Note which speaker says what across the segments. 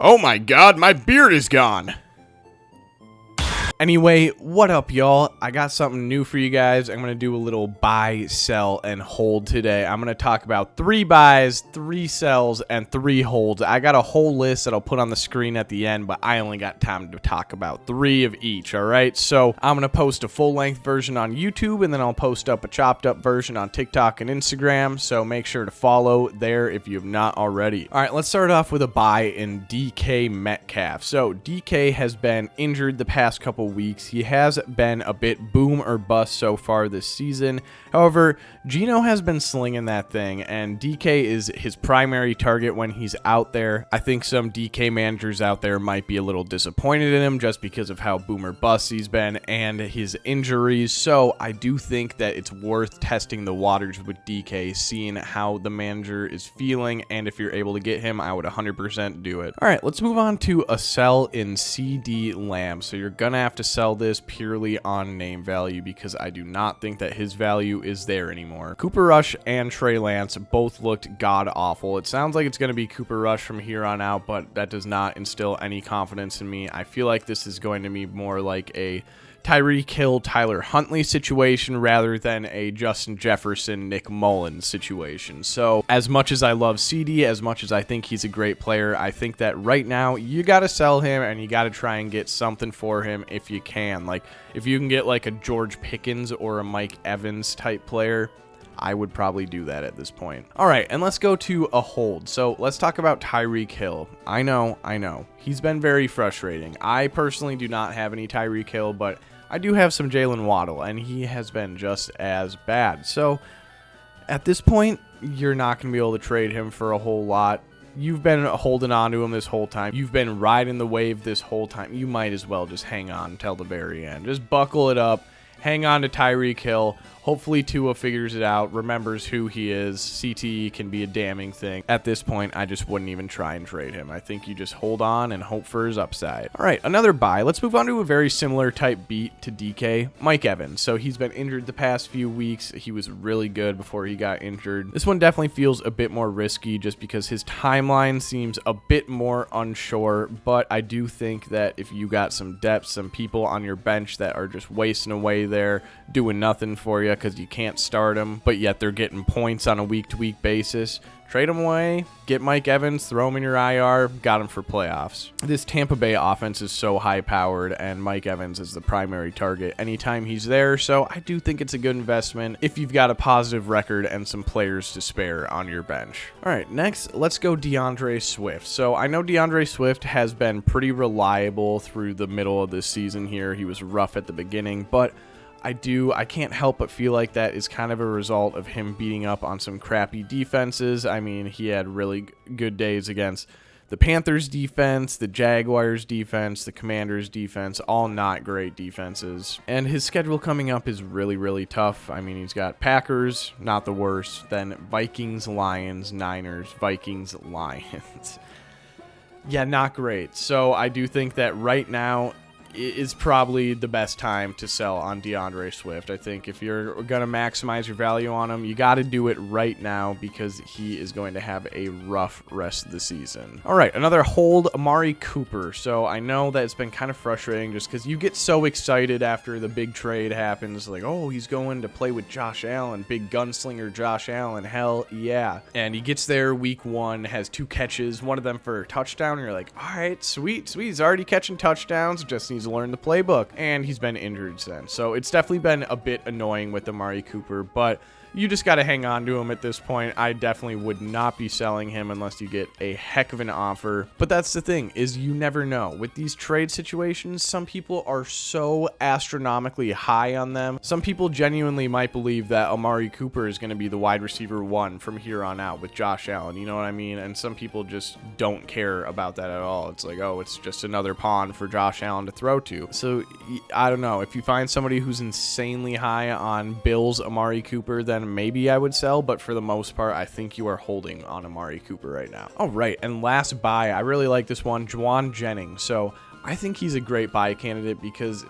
Speaker 1: Oh my god, my beard is gone. Anyway, what up, y'all? I got something new for you guys. I'm going to do a little buy, sell, and hold today. I'm going to talk about 3 buys, 3 sells, and 3 holds. I got a whole list that I'll put on the screen at the end, but I only got time to talk about 3 of each, all right? So I'm going to post a full-length version on YouTube, and then I'll post up a chopped-up version on TikTok and Instagram, so make sure to follow there if you have not already. All right, let's start off with a buy in DK Metcalf. So DK has been injured the past couple weeks. He has been a bit boom or bust so far this season. However, Geno has been slinging that thing, and DK is his primary target when he's out there. I think some DK managers out there might be a little disappointed in him just because of how boom or bust he's been and his injuries. So I do think that it's worth testing the waters with DK, seeing how the manager is feeling, and if you're able to get him, I would 100% do it. All right, let's move on to a sell in CD Lamb. So you're gonna have to sell this purely on name value because I do not think that his value is there anymore. Cooper Rush and Trey Lance both looked god awful. It sounds like it's going to be Cooper Rush from here on out, but that does not instill any confidence in me. I feel like this is going to be more like a Tyreek Hill, Tyler Huntley situation rather than a Justin Jefferson, Nick Mullins situation. So as much as I love CD, as much as I think he's a great player, I think that right now you got to sell him and you got to try and get something for him if you can. Like if you can get like a George Pickens or a Mike Evans type player, I would probably do that at this point. All right, and let's go to a hold. So let's talk about Tyreek Hill. I know. He's been very frustrating. I personally do not have any Tyreek Hill, but I do have some Jalen Waddle, and he has been just as bad. So at this point, you're not going to be able to trade him for a whole lot. You've been holding on to him this whole time. You've been riding the wave this whole time. You might as well just hang on until the very end. Just buckle it up. Hang on to Tyreek Hill. Hopefully Tua figures it out, remembers who he is. CTE can be a damning thing. At this point, I just wouldn't even try and trade him. I think you just hold on and hope for his upside. All right, another buy. Let's move on to a very similar type beat to DK, Mike Evans. So he's been injured the past few weeks. He was really good before he got injured. This one definitely feels a bit more risky just because his timeline seems a bit more unsure, but I do think that if you got some depth, some people on your bench that are just wasting away there, doing nothing for you, because you can't start them, but yet they're getting points on a week-to-week basis. Trade him away, get Mike Evans, throw him in your IR, got him for playoffs. This Tampa Bay offense is so high-powered, and Mike Evans is the primary target anytime he's there, so I do think it's a good investment if you've got a positive record and some players to spare on your bench. All right, next, let's go DeAndre Swift. So I know DeAndre Swift has been pretty reliable through the middle of this season here. He was rough at the beginning, but I can't help but feel like that is kind of a result of him beating up on some crappy defenses. I mean, he had really good days against the Panthers defense, the Jaguars defense, the Commanders defense, all not great defenses. And his schedule coming up is really, really tough. I mean, he's got Packers, not the worst, then Vikings, Lions, Niners, Vikings, Lions. Yeah, not great. So I do think that right now is probably the best time to sell on DeAndre Swift. I think if you're going to maximize your value on him, you got to do it right now because he is going to have a rough rest of the season. All right, another hold, Amari Cooper. So I know that it's been kind of frustrating just because you get so excited after the big trade happens, like, oh, he's going to play with Josh Allen, big gunslinger Josh Allen, hell yeah. And he gets there week 1, has 2 catches, one of them for a touchdown, and you're like, all right, sweet, he's already catching touchdowns, just needs to learn the playbook, and he's been injured since. So it's definitely been a bit annoying with Amari Cooper, but you just got to hang on to him at this point. I definitely would not be selling him unless you get a heck of an offer. But that's the thing, is you never know. With these trade situations, some people are so astronomically high on them. Some people genuinely might believe that Amari Cooper is going to be the wide receiver 1 from here on out with Josh Allen. You know what I mean? And some people just don't care about that at all. It's like, oh, it's just another pawn for Josh Allen to throw to. So I don't know. If you find somebody who's insanely high on Bills Amari Cooper, then maybe I would sell, but for the most part, I think you are holding on Amari Cooper right now. All right, and last buy, I really like this one, Juwan Jennings. So I think he's a great buy candidate because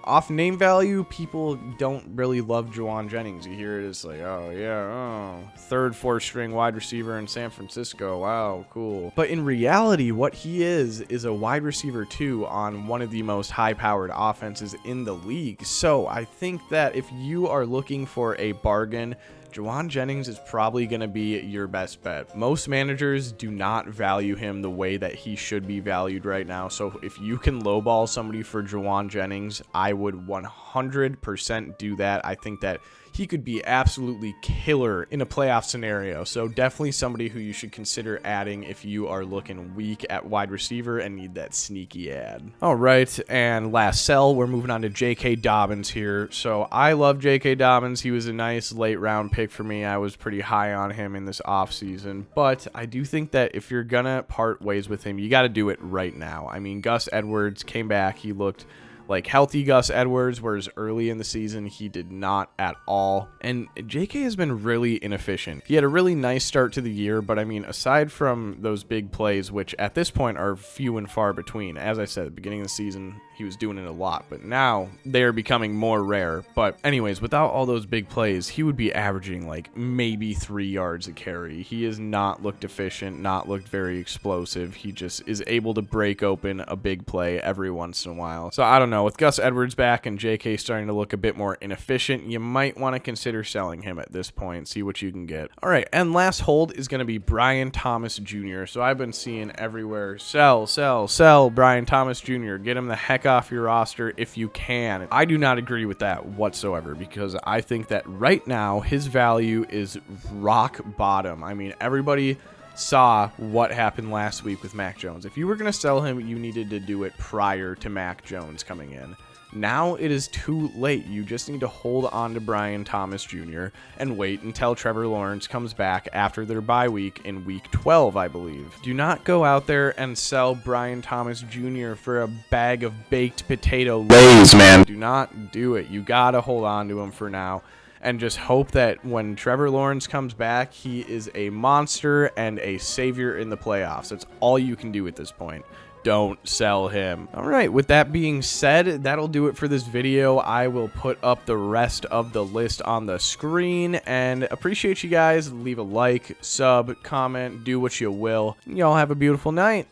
Speaker 1: off name value, people don't really love Jauan Jennings. You hear it as like, oh yeah, oh, third, fourth string wide receiver in San Francisco. Wow, cool. But in reality, what he is a wide receiver 2 on one of the most high-powered offenses in the league. So I think that if you are looking for a bargain, Jauan Jennings is probably going to be your best bet. Most managers do not value him the way that he should be valued right now. So if you can lowball somebody for Jauan Jennings, I would 100% do that. I think that he could be absolutely killer in a playoff scenario. So definitely somebody who you should consider adding if you are looking weak at wide receiver and need that sneaky ad. All right, and last sell, we're moving on to J.K. Dobbins here. So I love J.K. Dobbins. He was a nice late round pick for me. I was pretty high on him in this offseason. But I do think that if you're going to part ways with him, you got to do it right now. I mean, Gus Edwards came back. He looked like healthy Gus Edwards, whereas early in the season he did not at all. And JK has been really inefficient. He had a really nice start to the year, but I mean, aside from those big plays, which at this point are few and far between, as I said at the beginning of the season, he was doing it a lot, but now they're becoming more rare. But anyways, without all those big plays, he would be averaging like maybe 3 yards a carry. He has not looked efficient, not looked very explosive. He just is able to break open a big play every once in a while. So I don't know, with Gus Edwards back and JK starting to look a bit more inefficient, you might want to consider selling him at this point, see what you can get. All right, and last hold is going to be Brian Thomas Jr. So I've been seeing everywhere, sell Brian Thomas Jr. Get him the heck off your roster if you can. I do not agree with that whatsoever, because I think that right now his value is rock bottom. I mean, everybody saw what happened last week with Mac Jones. If you were going to sell him, you needed to do it prior to Mac Jones coming in. Now it is too late. You just need to hold on to Brian Thomas Jr. and wait until Trevor Lawrence comes back after their bye week in week 12, I believe. Do not go out there and sell Brian Thomas Jr. for a bag of baked potato lays, man. Do not do it. You gotta hold on to him for now and just hope that when Trevor Lawrence comes back, he is a monster and a savior in the playoffs. That's all you can do at this point. Don't sell him. All right, with that being said, that'll do it for this video. I will put up the rest of the list on the screen, and appreciate you guys. Leave a like, sub, comment, do what you will. Y'all have a beautiful night.